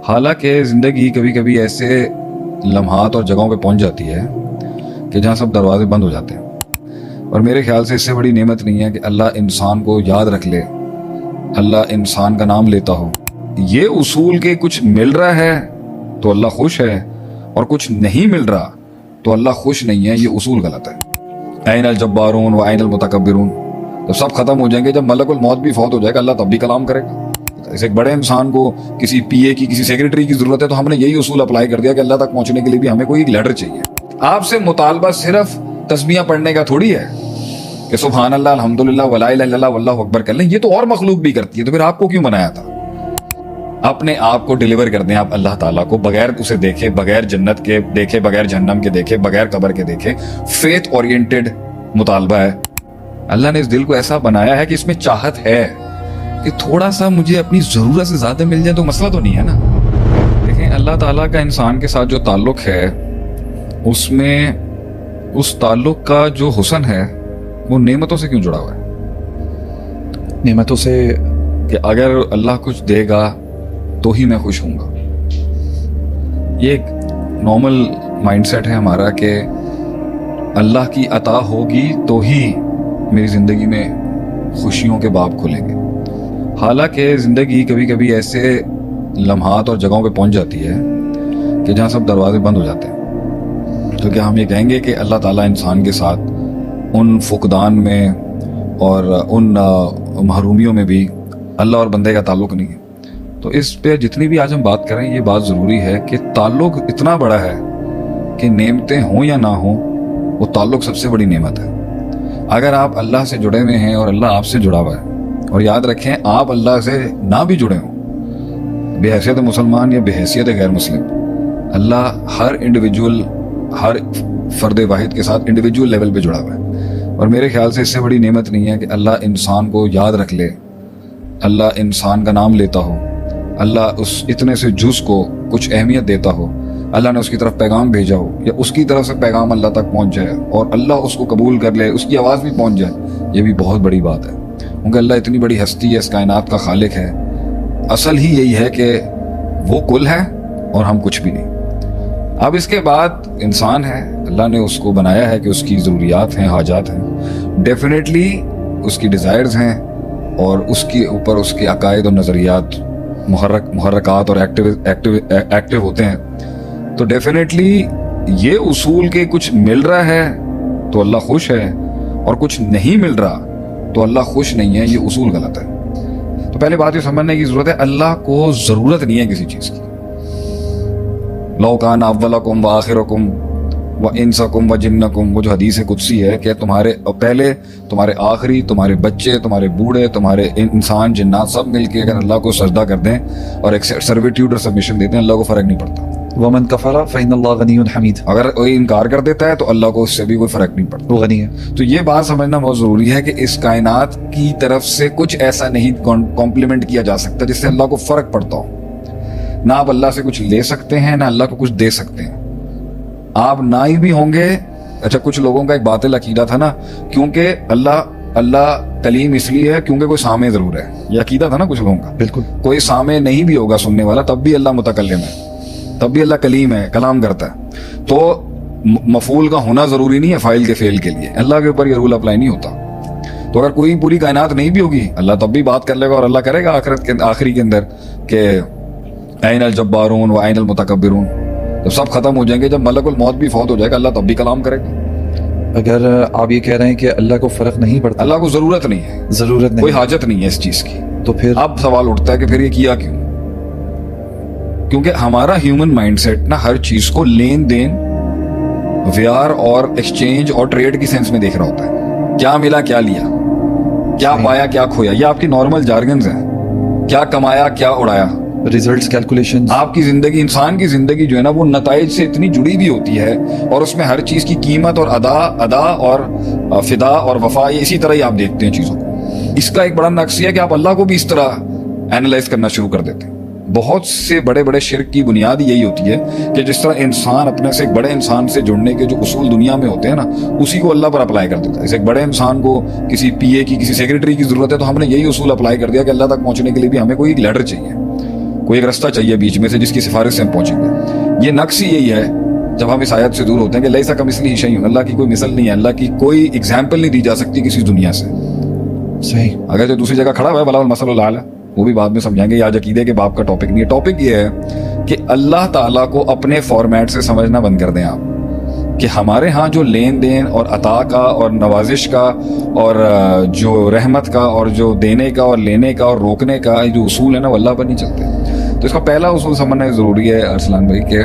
حالانکہ زندگی کبھی کبھی ایسے لمحات اور جگہوں پہ پہنچ جاتی ہے کہ جہاں سب دروازے بند ہو جاتے ہیں، اور میرے خیال سے اس سے بڑی نعمت نہیں ہے کہ اللہ انسان کو یاد رکھ لے، اللہ انسان کا نام لیتا ہو۔ یہ اصول کہ کچھ مل رہا ہے تو اللہ خوش ہے اور کچھ نہیں مل رہا تو اللہ خوش نہیں ہے، یہ اصول غلط ہے۔ این الجبارون و این المتکبرون، جب سب ختم ہو جائیں گے، جب ملک الموت بھی فوت ہو جائے گا، اللہ تب بھی کلام کرے گا۔ ایک بڑے انسان کو کسی پی اے کی، کسی سیکریٹری کی ضرورت ہے تو ہم نے یہی اصول اپلائی کر دیا کہ اللہ تک پہنچنے کے لیے بھی ہمیں کوئی ایک لیٹر چاہیے۔ آپ سے مطالبہ صرف تسبیحاں پڑھنے کا تھوڑی ہے کہ سبحان اللہ، الحمدللہ، ولا الہ الا اللہ، واللہ اکبر کر لیں، یہ تو اور مخلوق بھی کرتی ہے، تو پھر آپ کو کیوں بنایا تھا؟ اپنے آپ کو ڈیلیور کر دیں آپ اللہ تعالیٰ کو، بغیر اسے دیکھے، بغیر جنت کے دیکھے، بغیر جہنم کے دیکھے، بغیر قبر کے دیکھے۔ فیتھ اورینٹڈ مطالبہ ہے۔ اللہ نے اس دل کو ایسا بنایا ہے کہ اس میں چاہت ہے کہ تھوڑا سا مجھے اپنی ضرورت سے زیادہ مل جائے تو مسئلہ تو نہیں ہے نا۔ دیکھیں، اللہ تعالیٰ کا انسان کے ساتھ جو تعلق ہے، اس میں اس تعلق کا جو حسن ہے وہ نعمتوں سے کیوں جڑا ہوا ہے؟ نعمتوں سے کہ اگر اللہ کچھ دے گا تو ہی میں خوش ہوں گا۔ یہ ایک نارمل مائنڈ سیٹ ہے ہمارا کہ اللہ کی عطا ہوگی تو ہی میری زندگی میں خوشیوں کے باب کھلیں گے۔ حالانکہ زندگی کبھی کبھی ایسے لمحات اور جگہوں پہ پہنچ جاتی ہے کہ جہاں سب دروازے بند ہو جاتے ہیں، تو کیا ہم یہ کہیں گے کہ اللہ تعالیٰ انسان کے ساتھ ان فقدان میں اور ان محرومیوں میں بھی اللہ اور بندے کا تعلق نہیں ہے؟ تو اس پہ جتنی بھی آج ہم بات کریں، یہ بات ضروری ہے کہ تعلق اتنا بڑا ہے کہ نعمتیں ہوں یا نہ ہوں، وہ تعلق سب سے بڑی نعمت ہے۔ اگر آپ اللہ سے جڑے ہوئے ہیں اور اللہ آپ سے جڑا ہوا ہے، اور یاد رکھیں آپ اللہ سے نہ بھی جڑے ہوں، بے حیثیت مسلمان یا بے حیثیت غیر مسلم، اللہ ہر انڈیویجول، ہر فرد واحد کے ساتھ انڈیویجول لیول پہ جڑا ہوا ہے۔ اور میرے خیال سے اس سے بڑی نعمت نہیں ہے کہ اللہ انسان کو یاد رکھ لے، اللہ انسان کا نام لیتا ہو، اللہ اس اتنے سے جز کو کچھ اہمیت دیتا ہو، اللہ نے اس کی طرف پیغام بھیجا ہو یا اس کی طرف سے پیغام اللہ تک پہنچ جائے اور اللہ اس کو قبول کر لے، اس کی آواز بھی پہنچ جائے، یہ بھی بہت بڑی بات ہے، کیونکہ اللہ اتنی بڑی ہستی ہے، اس کائنات کا خالق ہے۔ اصل ہی یہی ہے کہ وہ کل ہے اور ہم کچھ بھی نہیں۔ اب اس کے بعد انسان ہے، اللہ نے اس کو بنایا ہے کہ اس کی ضروریات ہیں، حاجات ہیں، ڈیفینیٹلی اس کی ڈیزائرز ہیں، اور اس کے اوپر اس کے عقائد اور نظریات محرکات اور ایکٹیو ہوتے ہیں۔ تو ڈیفینیٹلی یہ اصول کہ کچھ مل رہا ہے تو اللہ خوش ہے اور کچھ نہیں مل رہا تو اللہ خوش نہیں ہے، یہ اصول غلط ہے۔ تو پہلے بات یہ سمجھنے کی ضرورت ہے، اللہ کو ضرورت نہیں ہے کسی چیز کی۔ لو کان اولکم وآخرکم وانسکم وجنکم، وہ جو حدیث قدسی ہے کہ تمہارے پہلے، تمہارے آخری، تمہارے بچے، تمہارے بوڑھے، تمہارے انسان، جنات، سب مل کے اگر اللہ کو سجدہ کر دیں اور ایک سرویٹیوڈ اور سبمیشن دیتے ہیں، اللہ کو فرق نہیں پڑتا۔ ومن کفر فإن اللہ غنی حمید، اگر کوئی انکار کر دیتا ہے تو اللہ کو اس سے بھی کوئی فرق نہیں پڑتا، وہ غنی ہے۔ تو یہ بات سمجھنا بہت ضروری ہے کہ اس کائنات کی طرف سے کچھ ایسا نہیں کمپلیمنٹ کیا جا سکتا جس سے اللہ کو فرق پڑتا ہو۔ نہ آپ اللہ سے کچھ لے سکتے ہیں، نہ اللہ کو کچھ دے سکتے ہیں۔ آپ نہ ہی بھی ہوں گے۔ اچھا، کچھ لوگوں کا ایک باطل عقیدہ تھا نا، کیونکہ اللہ کلیم اس لیے ہے کیونکہ کوئی سامع ضرور ہے، یہ عقیدہ تھا نا کچھ لوگوں کا۔ بالکل، کوئی سامع نہیں بھی ہوگا سننے والا، تب بھی اللہ متکلم ہے، تب بھی اللہ کلیم ہے، کلام کرتا ہے۔ تو مفعول کا ہونا ضروری نہیں ہے فاعل کے فعل کے لیے، اللہ کے اوپر یہ رول اپلائی نہیں ہوتا۔ تو اگر کوئی پوری کائنات نہیں بھی ہوگی، اللہ تب بھی بات کر لے گا، اور اللہ کرے گا آخرت کے آخری کے اندر کہ این الجبارون و این المتکبرون، جب سب ختم ہو جائیں گے، جب ملک الموت بھی فوت ہو جائے گا، اللہ تب بھی کلام کرے گا۔ اگر آپ یہ کہہ رہے ہیں کہ اللہ کو فرق نہیں پڑتا، اللہ کو ضرورت نہیں ہے، ضرورت نہیں، کوئی حاجت نہیں ہے اس چیز کی، تو پھر اب سوال اٹھتا ہے کہ پھر یہ کیا کیوں؟ کیونکہ ہمارا ہیومن مائنڈ سیٹ نا ہر چیز کو لین دین، ویار اور ایکسچینج اور ٹریڈ کی سینس میں دیکھ رہا ہوتا ہے۔ کیا ملا، کیا لیا، کیا پایا، کیا کھویا، یہ آپ کی نارمل جارگنز ہیں۔ کیا کمایا، کیا اڑایا، ریزلٹس، کیلکولیشن۔ آپ کی زندگی، انسان کی زندگی جو ہے نا، وہ نتائج سے اتنی جڑی بھی ہوتی ہے، اور اس میں ہر چیز کی قیمت اور ادا اور فدا اور وفا، یہ اسی طرح ہی آپ دیکھتے ہیں چیزوں کو۔ اس کا ایک بڑا نقص یہ ہے کہ آپ اللہ کو بھی اس طرح اینالائز کرنا شروع کر دیتے ہیں۔ بہت سے بڑے بڑے شرک کی بنیاد یہی ہوتی ہے کہ جس طرح انسان اپنے سے ایک بڑے انسان سے جڑنے کے جو اصول دنیا میں ہوتے ہیں نا، اسی کو اللہ پر اپلائی کر دیتا ہے۔ ایک بڑے انسان کو کسی پی اے کی، کسی سیکریٹری کی ضرورت ہے تو ہم نے یہی اصول اپلائی کر دیا کہ اللہ تک پہنچنے کے لیے بھی ہمیں کوئی ایک لیٹر چاہیے۔ کوئی ایک رستہ چاہیے بیچ میں سے جس کی سفارش سے ہم پہنچیں گے. یہ نقص ہی یہی ہے جب ہم اس آیت سے دور ہوتے ہیں کہ لیسا کمثلہ شیء، اللہ کی کوئی مثل نہیں ہے، اللہ کی کوئی اگزامپل نہیں دی جا سکتی کسی دنیا سے. صحیح. اگر جو دوسری جگہ کھڑا ہوا ہے وَلَهُ الْمَثَلُ الْأَعْلَىٰ، وہ بھی بعد میں سمجھائیں گے. یہ آج عقیدے کے باب کا ٹاپک نہیں ہے. ٹاپک یہ ہے کہ اللہ تعالیٰ کو اپنے فارمیٹ سے سمجھنا بند کر دیں آپ، کہ ہمارے ہاں جو لین دین اور عطا کا اور نوازش کا اور جو رحمت کا اور جو دینے کا اور لینے کا اور روکنے کا جو اصول ہے نا وہ اللہ پر نہیں چلتے. تو اس کا پہلا اصول سمجھنا ضروری ہے ارسلان بھائی کہ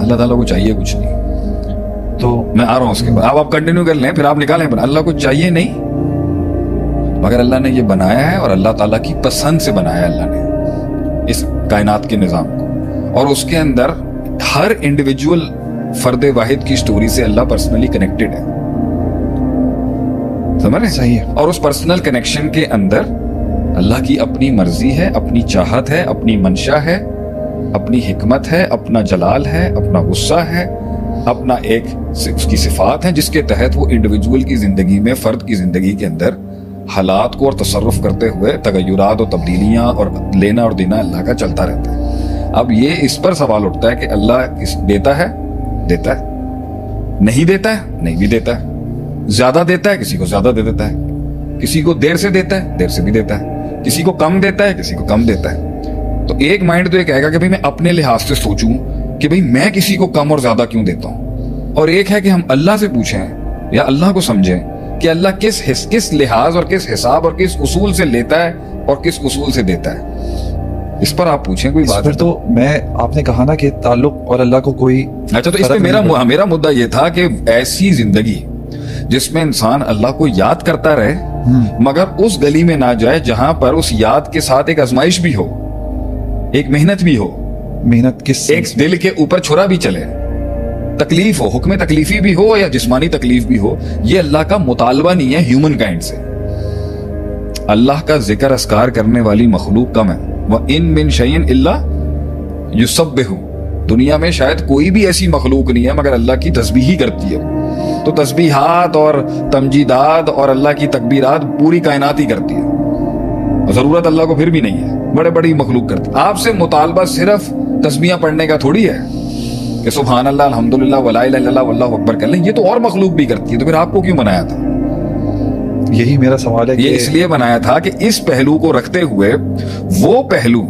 اللہ تعالیٰ کو چاہیے کچھ نہیں. تو میں آ رہا ہوں اس کے بعد، اب آپ کنٹینیو کر لیں پھر آپ نکالیں. پر اللہ کو چاہیے نہیں، مگر اللہ نے یہ بنایا ہے اور اللہ تعالیٰ کی پسند سے بنایا ہے اللہ نے اس کائنات کے نظام کو، اور اس کے اندر ہر انڈیویجول فرد واحد کی سٹوری سے اللہ پرسنلی کنیکٹڈ ہے. سمجھ رہے ہیں؟ صحیح ہے. اور اس پرسنل کنیکشن کے اندر اللہ کی اپنی مرضی ہے، اپنی چاہت ہے، اپنی منشا ہے، اپنی حکمت ہے، اپنا جلال ہے، اپنا غصہ ہے، اپنا ایک اس کی صفات ہیں جس کے تحت وہ انڈیویجول کی زندگی میں، فرد کی زندگی کے اندر حالات کو اور تصرف کرتے ہوئے تغیرات اور تبدیلیاں اور لینا اور دینا اللہ کا چلتا رہتا ہے. اب یہ اس پر سوال اٹھتا ہے کہ اللہ دیتا ہے نہیں دیتا ہے نہیں بھی دیتا ہے، زیادہ دیتا ہے کسی کو زیادہ دے دیتا ہے، کسی کو دیر سے دیتا ہے دیر سے بھی دیتا ہے، کسی کو کم دیتا ہے کسی کو کم دیتا ہے. تو ایک مائنڈ تو یہ کہے گا کہ بھئی میں اپنے لحاظ سے سوچوں کہ بھئی میں کسی کو کم اور زیادہ کیوں دیتا ہوں، اور ایک ہے کہ ہم اللہ سے پوچھیں یا اللہ کو سمجھیں کہ اللہ کس لحاظ اور کس حساب اور کس اصول سے لیتا ہے اور کس اصول سے دیتا ہے. اس پر آپ پوچھیں کوئی بات. تو آپ نے کہا نا کہ تعلق اور اللہ کو کوئی. اچھا، تو اس پہ میرا مدعا یہ تھا کہ ایسی زندگی جس میں انسان اللہ کو یاد کرتا رہے مگر اس گلی میں نہ جائے جہاں پر اس یاد کے ساتھ ایک آزمائش بھی ہو، ایک محنت بھی ہو، محنت کس ایک دل کے اوپر چھرا بھی چلے، تکلیف ہو، حکم تکلیفی بھی ہو یا جسمانی تکلیف بھی ہو. یہ اللہ کا مطالبہ نہیں ہے ہیومن کائنڈ سے. اللہ کا ذکر اذکار کرنے والی مخلوق کم ہے. وَإِن مِّن شَيْءٍ إِلَّا يُسَبِّحُ، دنیا میں شاید کوئی بھی ایسی مخلوق نہیں ہے مگر اللہ کی تسبیح ہی کرتی ہے. تو تسبیحات اور تمجیدات اور اللہ کی تکبیرات پوری کائنات ہی کرتی ہے، ضرورت اللہ کو پھر بھی نہیں ہے، بڑے بڑی مخلوق کرتی. آپ سے مطالبہ صرف تسبیحاں پڑھنے کا تھوڑی ہے کہ سبحان اللہ الحمدللہ ولا الہ الا اللہ واللہ اکبر کر لیں، یہ تو اور مخلوق بھی کرتی ہے. تو پھر آپ کو کیوں بنایا تھا؟ یہی میرا سوال ہے. یہ اس لیے بنایا تھا کہ اس پہلو کو رکھتے ہوئے وہ پہلو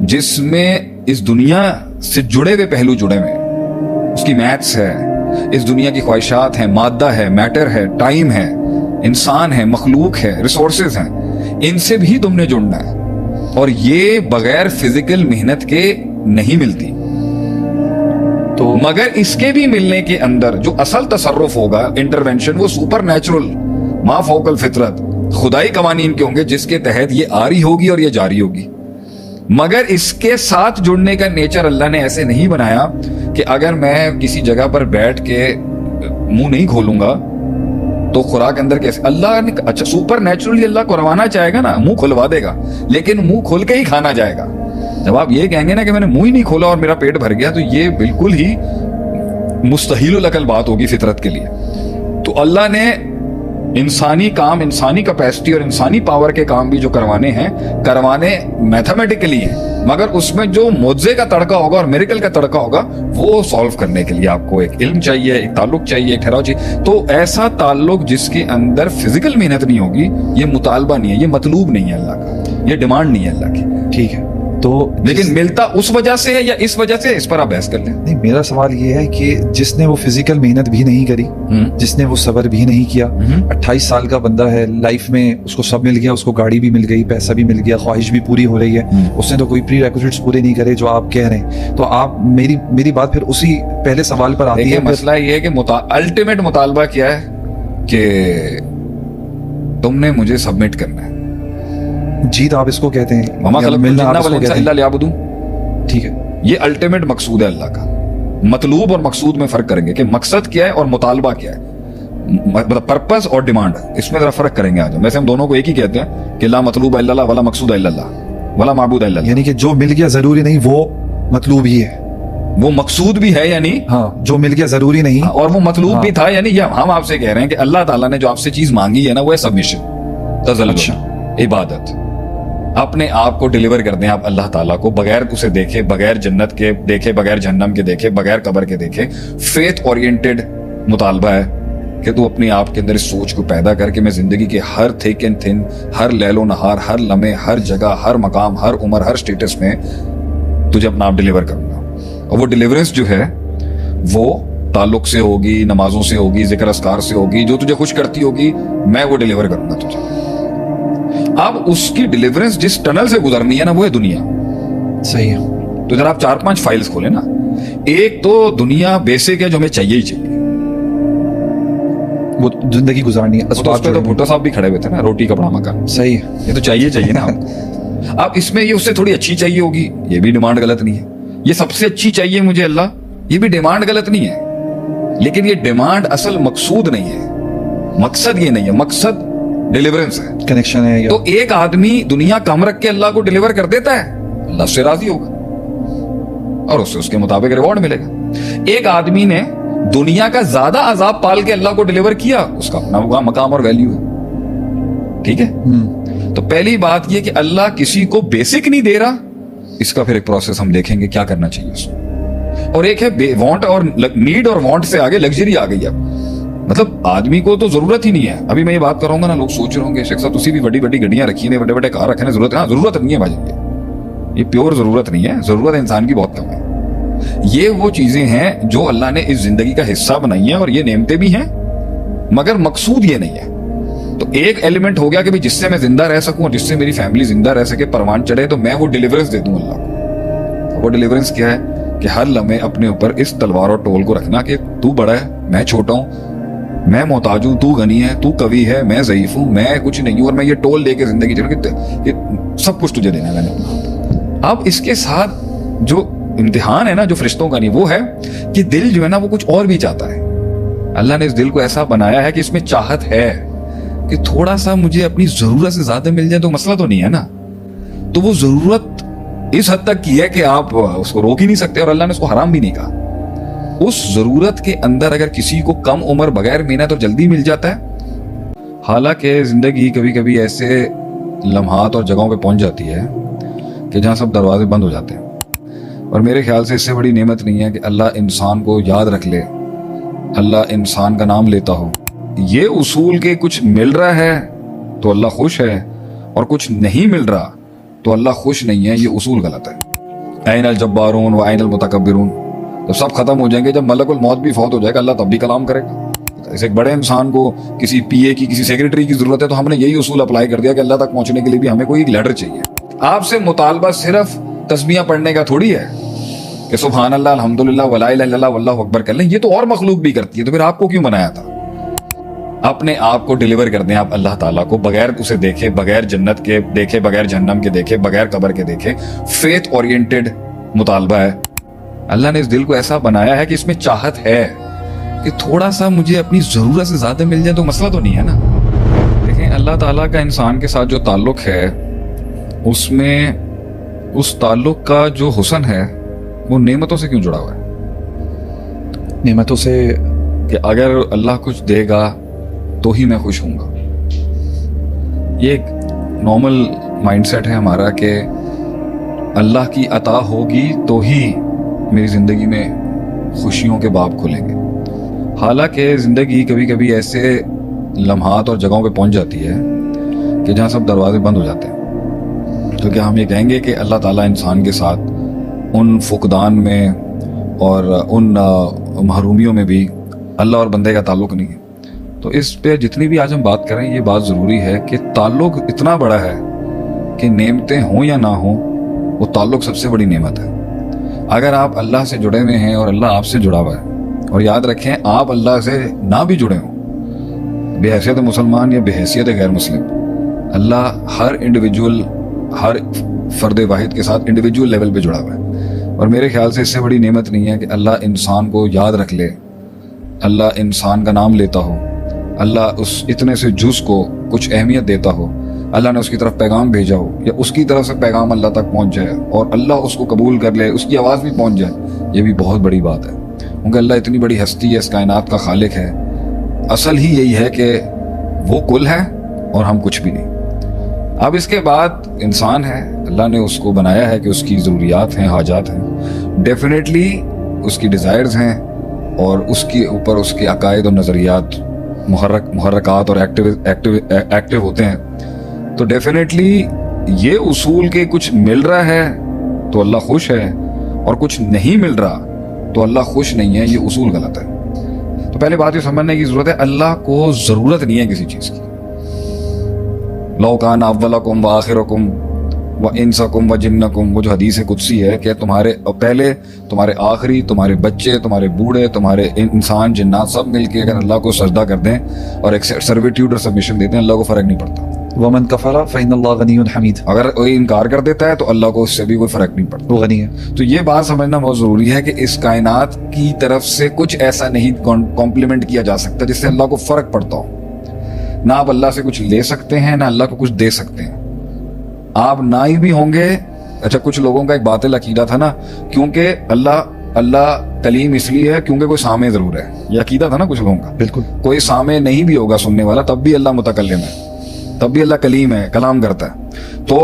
جس میں اس دنیا سے جڑے ہوئے پہلو جڑے ہوئے، اس کی میتھس ہے، اس دنیا کی خواہشات ہیں، مادہ ہے، میٹر ہے، ٹائم ہے، انسان ہے، مخلوق ہے، ریسورسز ہیں، ان سے بھی تم نے جڑنا ہے. اور یہ بغیر فزیکل محنت کے نہیں ملتی. تو مگر اس کے بھی ملنے کے اندر جو اصل تصرف ہوگا، انٹرونشن، وہ سپر نیچرل، ما فوق الفطرت، خدائی قوانین کے ہوں گے جس کے تحت یہ آری ہوگی اور یہ جاری ہوگی. مگر اس کے ساتھ جڑنے کا نیچر اللہ نے ایسے نہیں بنایا کہ اگر میں کسی جگہ پر بیٹھ کے منہ نہیں کھولوں گا تو خوراک اندر کیسے. اللہ نے اچھا سپر نیچرلی اللہ کو روانا چاہے گا نا، منہ کھلوا دے گا، لیکن منہ کھول کے ہی کھانا جائے گا. جب آپ یہ کہیں گے نا کہ میں نے منہ ہی نہیں کھولا اور میرا پیٹ بھر گیا، تو یہ بالکل ہی مستحیل العقل بات ہوگی فطرت کے لیے. تو اللہ نے انسانی کام، انسانی کیپیسٹی اور انسانی پاور کے کام بھی جو کروانے میتھمیٹیکلی ہیں، مگر اس میں جو معجزے کا تڑکا ہوگا اور میریکل کا تڑکا ہوگا وہ سالو کرنے کے لیے آپ کو ایک علم چاہیے، ایک تعلق چاہیے، ایک ٹھہراؤ چاہیے. تو ایسا تعلق جس کے اندر فزیکل محنت نہیں ہوگی، یہ مطالبہ نہیں ہے، یہ مطلوب نہیں ہے اللہ کا، یہ ڈیمانڈ نہیں ہے اللہ کی. ٹھیک ہے. تو لیکن ملتا اس وجہ سے ہے یا اس وجہ سے، اس پر آپ بحث کر لیں. نہیں، میرا سوال یہ ہے کہ جس نے وہ فزیکل محنت بھی نہیں کری، جس نے وہ صبر بھی نہیں کیا، 28 سال کا بندہ ہے، لائف میں اس کو سب مل گیا، اس کو گاڑی بھی مل گئی، پیسہ بھی مل گیا، خواہش بھی پوری ہو رہی ہے، اس نے تو کوئی پری ریکوزٹس پورے نہیں کرے جو آپ کہہ رہے ہیں. تو آپ میری بات پھر اسی پہلے سوال پر آتی ہے. مسئلہ یہ ہے کہ الٹیمیٹ مطالبہ کیا ہے کہ تم نے مجھے سبمٹ کرنا ہے. جیت آپ اس کو کہتے ہیں، وما خلقت الجن والانس الا لیعبدون. ٹھیک ہے، یہ الٹیمیٹ مقصود ہے اللہ کا. مطلوب اور مقصود میں فرق کریں گے کہ مقصد کیا ہے اور مطالبہ کیا ہے، مطلب پرپس اور ڈیمانڈ، اس میں ذرا فرق کریں گے آج. ویسے ہم دونوں کو ایک ہی کہتے ہیں کہ لا مطلوب الا اللہ ولا مقصود الا اللہ ولا معبود الا اللہ. یعنی کہ جو مل گیا ضروری نہیں وہ مطلوب ہی ہے، وہ مقصود بھی ہے، یعنی ہاں جو مل گیا ضروری نہیں اور وہ مطلوب بھی تھا. یعنی ہم آپ سے کہہ رہے ہیں کہ اللہ تعالیٰ نے جو آپ سے چیز مانگی ہے نا، وہ ہے سبمیشن، تذلل، عبادت. اپنے آپ کو ڈیلیور کر دیں آپ اللہ تعالیٰ کو، بغیر اسے دیکھے، بغیر جنت کے دیکھے، بغیر جہنم کے دیکھے، بغیر قبر کے دیکھے. فیتھ اورینٹڈ مطالبہ ہے کہ تو اپنے آپ کے اندر اس سوچ کو پیدا کر کے میں زندگی کے ہر تھک اینڈ تھن، ہر لیل و نہار، ہر لمحے، ہر جگہ، ہر مقام، ہر عمر، ہر سٹیٹس میں تجھے اپنا آپ ڈیلیور کروں گا. اور وہ ڈیلیورنس جو ہے وہ تعلق سے ہوگی، نمازوں سے ہوگی، ذکر اذکار سے ہوگی، جو تجھے خوش کرتی ہوگی میں وہ ڈیلیور کروں گا تجھے. اب اس کی ڈیلیورنس جس ٹنل سے گزرنی ہے نا وہ ہے دنیا. صحیح ہے. تو ذرا آپ 4-5 فائلز کھولیں نا. ایک تو دنیا بیسک ہے جو ہمیں چاہیے ہی چاہیے، وہ زندگی گزارنی ہے. اس پہ تو بھٹو صاحب بھی کھڑے ہوئے تھے نا، روٹی کپڑا مکان. صحیح ہے. یہ تو چاہیے نا. اب اس میں یہ اس سے تھوڑی اچھی چاہیے ہوگی، یہ بھی ڈیمانڈ غلط نہیں ہے. یہ سب سے اچھی چاہیے مجھے اللہ، یہ بھی ڈیمانڈ غلط نہیں ہے. لیکن یہ ڈیمانڈ اصل مقصود نہیں ہے، مقصد یہ نہیں ہے، مقصد ڈیلیورنس ہے، کنیکشن ہے. تو ایک آدمی دنیا کم رکھ کے اللہ کو ڈیلیور کر دیتا ہے، اللہ سے راضی ہوگا اور اسے اس کے مطابق ریوارڈ ملے گا. ایک آدمی نے دنیا کا زیادہ عذاب پال کے اللہ کو ڈیلیور کیا، اس کا اپنا مقام اور ویلیو ہے. ٹھیک ہے. تو پہلی بات یہ کہ اللہ کسی کو بیسک نہیں دے رہا، اس کا پھر ایک پروسیس ہم دیکھیں گے کیا کرنا چاہیے اس کو. اور ایک ہے وانٹ اور نیڈ، اور وانٹ سے آگے لگژری آ گئی. اب مطلب آدمی کو تو ضرورت ہی نہیں ہے. ابھی میں یہ بات کروں گا نا، لوگ سوچ رہے ہوں گے شیخ صاحب تسی بھی بڑی بڑی گڈیاں رکھی ہیں، بڑے بڑے کار رکھے ہیں، ضرورت نہیں ہے بھائی. یہ پیور ضرورت نہیں ہے، ضرورت انسان کی بہت کم ہے. یہ وہ چیزیں ہیں جو اللہ نے اس زندگی کا حصہ بنائی ہیں، اور یہ نعمتیں بھی ہیں، مگر مقصود یہ نہیں ہے. تو ایک ایلیمنٹ ہو گیا کہ جس سے میں زندہ رہ سکوں اور جس سے میری فیملی زندہ رہ سکے، پروان چڑھے، تو میں وہ ڈیلیورنس دے دوں اللہ کو. وہ ڈیلیورنس کیا ہے کہ ہر لمحے اپنے اوپر اس تلوار اور ٹول کو رکھنا کہ تو بڑا ہے، میں چھوٹا ہوں، میں محتاج ہوں، تو غنی ہے، تو قوی ہے، میں ضعیف ہوں، میں کچھ نہیں ہوں، اور میں یہ ٹول لے کے زندگی چلوں کہ سب کچھ تجھے دینا ہے میں نے. اب اس کے ساتھ جو امتحان ہے نا، جو فرشتوں کا نہیں، وہ ہے کہ دل جو ہے نا وہ کچھ اور بھی چاہتا ہے. اللہ نے اس دل کو ایسا بنایا ہے کہ اس میں چاہت ہے کہ تھوڑا سا مجھے اپنی ضرورت سے زیادہ مل جائے تو مسئلہ تو نہیں ہے نا. تو وہ ضرورت اس حد تک کی ہے کہ آپ اس کو روک ہی نہیں سکتے، اور اللہ نے اس کو حرام بھی نہیں کہا. اس ضرورت کے اندر اگر کسی کو کم عمر بغیر محنت اور جلدی مل جاتا ہے، حالانکہ زندگی کبھی کبھی ایسے لمحات اور جگہوں پہ پہنچ جاتی ہے کہ جہاں سب دروازے بند ہو جاتے ہیں. اور میرے خیال سے اس سے بڑی نعمت نہیں ہے کہ اللہ انسان کو یاد رکھ لے، اللہ انسان کا نام لیتا ہو. یہ اصول کے کچھ مل رہا ہے تو اللہ خوش ہے، اور کچھ نہیں مل رہا تو اللہ خوش نہیں ہے. یہ اصول غلط ہے. این الجبارون و این المتکبرون، تو سب ختم ہو جائیں گے. جب ملک الموت بھی فوت ہو جائے گا اللہ تب بھی کلام کرے گا. ایسے ایک بڑے انسان کو کسی پی اے کی، کسی سیکرٹری کی ضرورت ہے، تو ہم نے یہی اصول اپلائی کر دیا کہ اللہ تک پہنچنے کے لیے بھی ہمیں کوئی ایک لیڈر چاہیے. آپ سے مطالبہ صرف تسبیحاں پڑھنے کا تھوڑی ہے کہ سبحان اللہ، الحمدللہ، ولا الہ الا اللہ، واللہ اکبر کر لیں. یہ تو اور مخلوق بھی کرتی ہے، تو پھر آپ کو کیوں بنایا تھا؟ اپنے آپ کو ڈیلیور کر دیں آپ اللہ تعالیٰ کو، بغیر اسے دیکھے، بغیر جنت کے دیکھے، بغیر جہنم کے دیکھے، بغیر قبر کے دیکھے. فیتھ اورینٹڈ مطالبہ ہے. اللہ نے اس دل کو ایسا بنایا ہے کہ اس میں چاہت ہے کہ تھوڑا سا مجھے اپنی ضرورت سے زیادہ مل جائے تو مسئلہ تو نہیں ہے نا. دیکھیں اللہ تعالیٰ کا انسان کے ساتھ جو تعلق ہے، اس میں اس تعلق کا جو حسن ہے وہ نعمتوں سے کیوں جڑا ہوا ہے؟ نعمتوں سے کہ اگر اللہ کچھ دے گا تو ہی میں خوش ہوں گا. یہ ایک نارمل مائنڈ سیٹ ہے ہمارا کہ اللہ کی عطا ہوگی تو ہی میری زندگی میں خوشیوں کے باب کھلیں گے. حالانکہ زندگی کبھی کبھی ایسے لمحات اور جگہوں پہ پہنچ جاتی ہے کہ جہاں سب دروازے بند ہو جاتے ہیں. تو کیا ہم یہ کہیں گے کہ اللہ تعالیٰ انسان کے ساتھ ان فقدان میں اور ان محرومیوں میں بھی اللہ اور بندے کا تعلق نہیں ہے؟ تو اس پہ جتنی بھی آج ہم بات کریں، یہ بات ضروری ہے کہ تعلق اتنا بڑا ہے کہ نعمتیں ہوں یا نہ ہوں، وہ تعلق سب سے بڑی نعمت ہے. اگر آپ اللہ سے جڑے ہوئے ہیں اور اللہ آپ سے جڑا ہوا ہے، اور یاد رکھیں آپ اللہ سے نہ بھی جڑے ہوں، بے حیثیت مسلمان یا بے حیثیت غیر مسلم، اللہ ہر انڈیویجول، ہر فرد واحد کے ساتھ انڈیویجول لیول پہ جڑا ہوا ہے. اور میرے خیال سے اس سے بڑی نعمت نہیں ہے کہ اللہ انسان کو یاد رکھ لے، اللہ انسان کا نام لیتا ہو، اللہ اس اتنے سے جز کو کچھ اہمیت دیتا ہو، اللہ نے اس کی طرف پیغام بھیجا ہو، یا اس کی طرف سے پیغام اللہ تک پہنچ جائے اور اللہ اس کو قبول کر لے، اس کی آواز بھی پہنچ جائے. یہ بھی بہت بڑی بات ہے، کیونکہ اللہ اتنی بڑی ہستی ہے، اس کائنات کا خالق ہے. اصل ہی یہی ہے کہ وہ کل ہے اور ہم کچھ بھی نہیں. اب اس کے بعد انسان ہے, اللہ نے اس کو بنایا ہے کہ اس کی ضروریات ہیں, حاجات ہیں, ڈیفینیٹلی اس کی ڈیزائرز ہیں, اور اس کے اوپر اس کے عقائد اور نظریات محرکات اور ایکٹیو ہوتے ہیں. تو ڈیفینیٹلی یہ اصول کے کچھ مل رہا ہے تو اللہ خوش ہے, اور کچھ نہیں مل رہا تو اللہ خوش نہیں ہے, یہ اصول غلط ہے. تو پہلے بات یہ سمجھنے کی ضرورت ہے, اللہ کو ضرورت نہیں ہے کسی چیز کی. لو کان اولکم وآخرکم وانسکم وجنکم, وہ جو حدیث قدسی ہے کہ تمہارے پہلے, تمہارے آخری, تمہارے بچے, تمہارے بوڑھے, تمہارے انسان جنات سب مل کے اگر اللہ کو سجدہ کر دیں اور ایک سرویٹیوڈ اور سبمیشن دیتے ہیں, اللہ کو فرق نہیں پڑتا. ومن کفر فإن اللہ غنی حمید, اگر کوئی انکار کر دیتا ہے تو اللہ کو اس سے بھی کوئی فرق نہیں پڑتا, وہ غنی ہے. تو یہ بات سمجھنا بہت ضروری ہے کہ اس کائنات کی طرف سے کچھ ایسا نہیں کمپلیمنٹ کیا جا سکتا جس سے اللہ کو فرق پڑتا ہو. نہ آپ اللہ سے کچھ لے سکتے ہیں, نہ اللہ کو کچھ دے سکتے ہیں. آپ نہ ہی بھی ہوں گے. اچھا, کچھ لوگوں کا ایک باطل عقیدہ تھا نا, کیونکہ اللہ کلیم اس لیے ہے کیونکہ کوئی سامع ضرور ہے, یہ عقیدہ تھا نا کچھ لوگوں کا. بالکل, کوئی سامع نہیں بھی ہوگا سننے والا تب بھی اللہ متکلم ہے, تب بھی اللہ کلیم ہے, کلام کرتا ہے. تو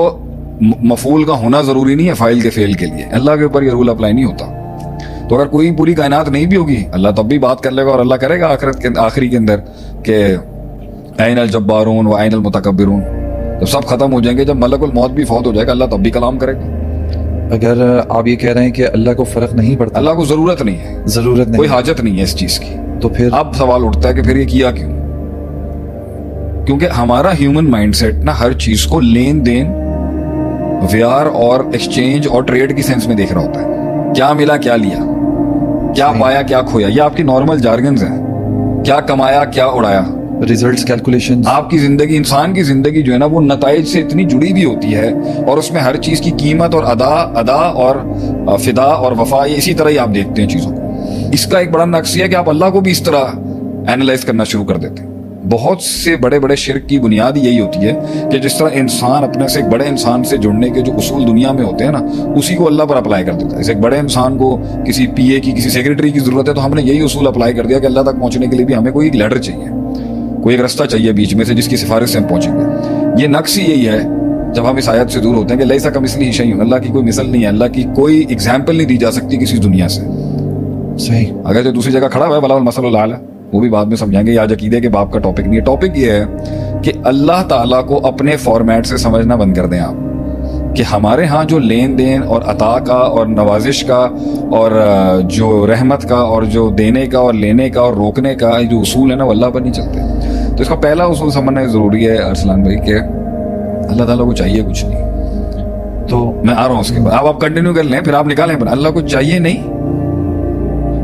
مفعول کا ہونا ضروری نہیں ہے فاعل کے فعل کے لیے, اللہ کے اوپر یہ رول اپلائی نہیں ہوتا. تو اگر کوئی پوری کائنات نہیں بھی ہوگی, اللہ تب بھی بات کر لے گا, اور اللہ کرے گا آخرت کے آخری کے اندر کہ این الجبارون و این المتکبرون. جب سب ختم ہو جائیں گے, جب ملک الموت بھی فوت ہو جائے گا, اللہ تب بھی کلام کرے گا. اگر آپ یہ کہہ رہے ہیں کہ اللہ کو فرق نہیں پڑتا, اللہ کو ضرورت نہیں ہے, ضرورت نہیں, کوئی حاجت نہیں ہے اس چیز کی, تو پھر اب سوال اٹھتا ہے کہ پھر یہ کیا کیوں؟ کیونکہ ہمارا ہیومن مائنڈ سیٹ نا ہر چیز کو لین دین, ویار اور ایکسچینج اور ٹریڈ کی سینس میں دیکھ رہا ہوتا ہے. کیا ملا, کیا لیا, کیا پایا, کیا کھویا, یہ آپ کی نارمل جارگنز ہیں. کیا کمایا, کیا اڑایا, ریزلٹس, کیلکولیشن. آپ کی زندگی, انسان کی زندگی جو ہے نا وہ نتائج سے اتنی جڑی بھی ہوتی ہے, اور اس میں ہر چیز کی قیمت اور ادا اور فدا اور وفا, یہ اسی طرح ہی آپ دیکھتے ہیں چیزوں کو. اس کا ایک بڑا نقص یہ ہے کہ آپ اللہ کو بھی اس طرح اینالائز کرنا شروع کر دیتے ہیں. بہت سے بڑے بڑے شرک کی بنیاد یہی ہوتی ہے کہ جس طرح انسان اپنے سے ایک بڑے انسان سے جڑنے کے جو اصول دنیا میں ہوتے ہیں نا, اسی کو اللہ پر اپلائی کر دیتا ہے. جیسے ایک بڑے انسان کو کسی پی اے کی, کسی سیکرٹری کی ضرورت ہے, تو ہم نے یہی اصول اپلائی کر دیا کہ اللہ تک پہنچنے کے لیے بھی ہمیں کوئی ایک لیڈر چاہیے, کوئی ایک رستہ چاہیے بیچ میں سے جس کی سفارش سے ہم پہنچیں گے. یہ نقص ہی یہی ہے جب ہم اس آیت سے دور ہوتے ہیں کہ لیسا کمثلہ شیء, اللہ کی کوئی مثل نہیں ہے, اللہ کی کوئی اگزامپل نہیں دی جا سکتی کسی دنیا سے. صحیح. اگر جو دوسری جگہ کھڑا ہوا ہے وَلَهُ الْمَثَلُ الْأَعْلَىٰ, وہ بھی بعد میں سمجھائیں گے. آج عقیدے کے باب کا ٹاپک نہیں ہے. ٹاپک یہ ہے کہ اللہ تعالیٰ کو اپنے فارمیٹ سے سمجھنا بند کر دیں آپ, کہ ہمارے ہاں جو لین دین اور عطا کا اور نوازش کا اور جو رحمت کا اور جو دینے کا اور لینے کا اور روکنے کا جو اصول ہے نا, وہ اللہ پر نہیں چلتے. تو اس کا پہلا اصول سمجھنا ضروری ہے ارسلان بھائی کہ اللہ تعالیٰ کو چاہیے کچھ نہیں. تو میں آ رہا ہوں اس کے بعد, آپ کنٹینیو کر لیں, پھر آپ نکالیں. اللہ کو چاہیے نہیں,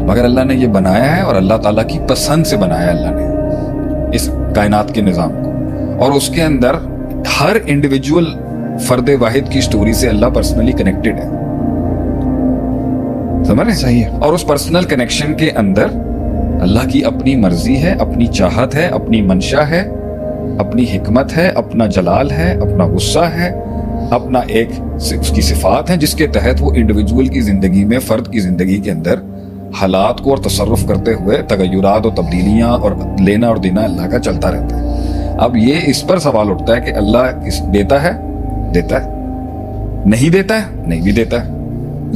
مگر اللہ نے یہ بنایا ہے, اور اللہ تعالیٰ کی پسند سے بنایا اللہ نے اس کائنات کے نظام کو, اور اس کے اندر ہر انڈیویجول فرد واحد کی سٹوری سے اللہ پرسنلی کنیکٹڈ ہے. سمجھ رہے ہیں؟ صحیح ہے. اور اس پرسنل کنیکشن کے اندر اللہ کی اپنی مرضی ہے, اپنی چاہت ہے, اپنی منشا ہے, اپنی حکمت ہے, اپنا جلال ہے, اپنا غصہ ہے, اپنا ایک اس کی صفات ہیں جس کے تحت وہ انڈیویجول کی زندگی میں, فرد کی زندگی کے اندر حالات کو اور تصرف کرتے ہوئے تغیرات اور تبدیلیاں اور لینا اور دینا اللہ کا چلتا رہتا ہے. اب یہ اس پر سوال اٹھتا ہے کہ اللہ دیتا ہے, دیتا ہے, نہیں دیتا ہے, نہیں بھی دیتا ہے,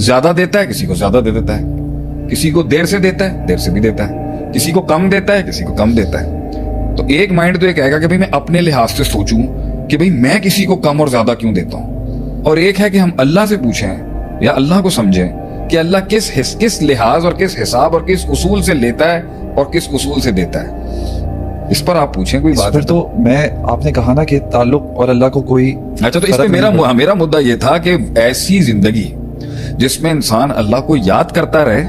زیادہ دیتا ہے, کسی کو زیادہ دے دیتا ہے, کسی کو دیر سے دیتا ہے, دیر سے بھی دیتا ہے, کسی کو کم دیتا ہے, کسی کو کم دیتا ہے. تو ایک مائنڈ تو یہ کہے گا کہ بھئی میں اپنے لحاظ سے سوچوں کہ بھئی میں کسی کو کم اور زیادہ کیوں دیتا ہوں, اور ایک ہے کہ ہم اللہ سے پوچھیں یا اللہ کو سمجھیں کہ اللہ کس لحاظ اور کس حساب اور کس اصول سے لیتا ہے اور کس اصول سے دیتا ہے. اس پر آپ پوچھیں کوئی بات. تو آپ نے کہا نا کہ تعلق اور اللہ کو کوئی, اچھا, تو اس پہ میرا مدعا یہ تھا کہ ایسی زندگی جس میں انسان اللہ کو یاد کرتا رہے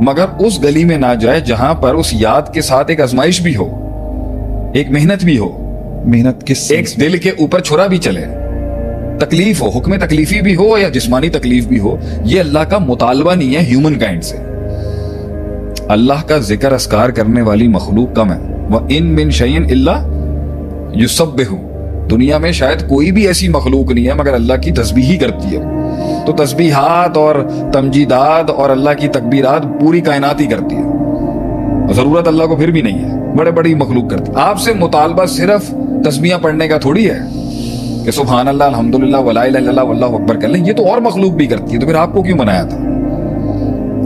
مگر اس گلی میں نہ جائے جہاں پر اس یاد کے ساتھ ایک آزمائش بھی ہو, ایک محنت بھی ہو, محنت کس, ایک دل کے اوپر چھرا بھی چلے, تکلیف ہو, حکم تکلیفی بھی ہو یا جسمانی تکلیف بھی ہو. یہ اللہ کا مطالبہ نہیں ہے ہیومن کائنڈ سے. اللہ کا ذکر اذکار کرنے والی مخلوق کم ہے. وَإِن مِّن شَيْءٍ إِلَّا يُسَبِّحُ, دنیا میں شاید کوئی بھی ایسی مخلوق نہیں ہے مگر اللہ کی تسبیح ہی کرتی ہے. تو تسبیحات اور تمجیدات اور اللہ کی تکبیرات پوری کائنات ہی کرتی ہے, ضرورت اللہ کو پھر بھی نہیں ہے, بڑے بڑی مخلوق کرتی. آپ سے مطالبہ صرف تسبیحاں پڑھنے کا تھوڑی ہے کہ سبحان اللہ الحمدللہ ولا الہ الا اللہ واللہ اکبر کر لیں، یہ تو اور مخلوق بھی کرتی ہے، تو پھر آپ کو کیوں بنایا تھا؟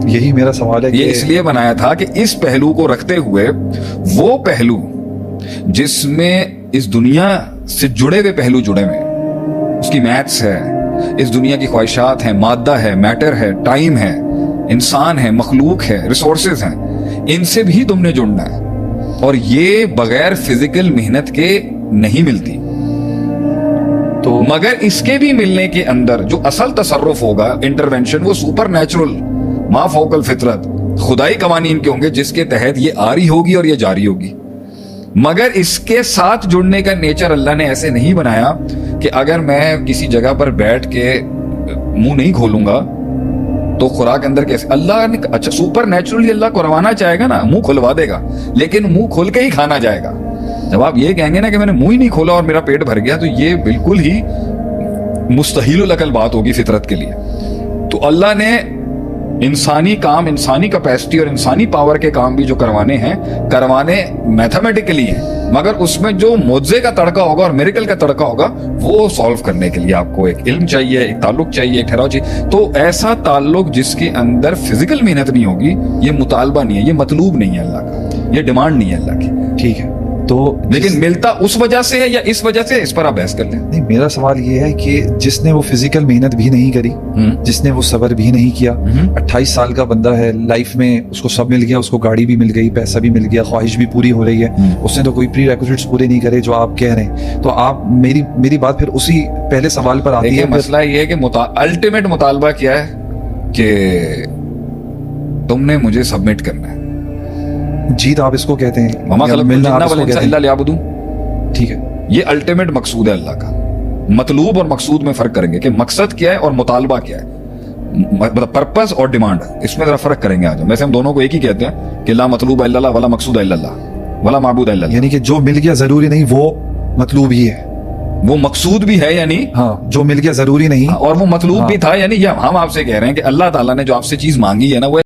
یہی میرا سوال ہے یہ اس لیے بنایا تھا کہ اس پہلو کو رکھتے ہوئے وہ پہلو جس میں اس دنیا سے جڑے ہوئے پہلو جڑے ہوئے، اس کی میتھس ہے، اس دنیا کی خواہشات ہیں، مادہ ہے، میٹر ہے، ٹائم ہے، انسان ہے، مخلوق ہے، ریسورسز ہیں، ان سے بھی تم نے جڑنا ہے، اور یہ بغیر فزیکل محنت کے نہیں ملتی۔ تو مگر اس کے بھی ملنے کے اندر جو اصل تصرف ہوگا، انٹرونشن، وہ سپر نیچرل، ما فوق الفطرت، خدائی قوانین کے ہوں گے، جس کے تحت یہ آ رہی ہوگی اور یہ جاری ہوگی۔ مگر اس کے ساتھ جڑنے کا نیچر اللہ نے ایسے نہیں بنایا کہ اگر میں کسی جگہ پر بیٹھ کے منہ نہیں کھولوں گا تو خوراک اندر کیسے؟ اللہ نے اچھا سپر نیچرلی اللہ کو روانا چاہے گا نا، منہ کھلوا دے گا، لیکن منہ کھول کے ہی کھانا جائے گا۔ جب آپ یہ کہیں گے نا کہ میں نے منہ ہی نہیں کھولا اور میرا پیٹ بھر گیا، تو یہ بالکل ہی مستحیل العقل بات ہوگی فطرت کے لیے۔ تو اللہ نے انسانی کام، انسانی کیپیسٹی اور انسانی پاور کے کام بھی جو کروانے میتھمیٹیکلی ہیں، مگر اس میں جو معجزے کا تڑکا ہوگا اور میریکل کا تڑکا ہوگا وہ سالو کرنے کے لیے آپ کو ایک علم چاہیے، ایک تعلق چاہیے، ایک ٹھہراؤ چاہیے۔ تو ایسا تعلق جس کے اندر فزیکل محنت نہیں ہوگی، یہ مطالبہ نہیں ہے، یہ مطلوب نہیں ہے اللہ کا، یہ ڈیمانڈ نہیں ہے اللہ کی، ٹھیک ہے۔ تو لیکن ملتا اس وجہ سے ہے یا اس وجہ سے، اس پر آپ بحث کر لیں۔ نہیں، میرا سوال یہ ہے کہ جس نے وہ فزیکل محنت بھی نہیں کری، جس نے وہ صبر بھی نہیں کیا، 28 سال کا بندہ ہے، لائف میں اس کو سب مل گیا، اس کو گاڑی بھی مل گئی، پیسہ بھی مل گیا، خواہش بھی پوری ہو رہی ہے، اس نے تو کوئی پری ریکوزٹس پورے نہیں کرے جو آپ کہہ رہے ہیں، تو آپ میری بات پھر اسی پہلے سوال پر آتی ہے۔ مسئلہ یہ ہے کہ الٹیمیٹ مطالبہ کیا ہے کہ تم نے مجھے سبمٹ کرنا ہے، جیت آپ اس کو کہتے ہیں، وما خلقت ملنا الجن آپ اس کو والانس کہتے الا ہیں، لیعبدون۔ ٹھیک ہے۔ یہ الٹیمیٹ مقصود ہے اللہ کا۔ مطلوب اور مقصود میں فرق کریں گے کہ مقصد کیا ہے اور مطالبہ کیا ہے، مطلب پرپس اور ڈیمانڈ، اس میں ذرا فرق کریں گے آج۔ ویسے ہم دونوں کو ایک ہی کہتے ہیں کہ لا مطلوب الا اللہ ولا مقصود الا اللہ ولا معبود الا اللہ، یعنی کہ جو مل گیا ضروری نہیں وہ مطلوب ہی ہے، وہ مقصود بھی ہے یعنی، ہاں جو مل گیا ضروری نہیں، اور وہ مطلوب بھی تھا یعنی۔ یہ ہم آپ سے کہہ رہے ہیں کہ اللہ تعالیٰ نے جو آپ سے چیز مانگی ہے نا، وہ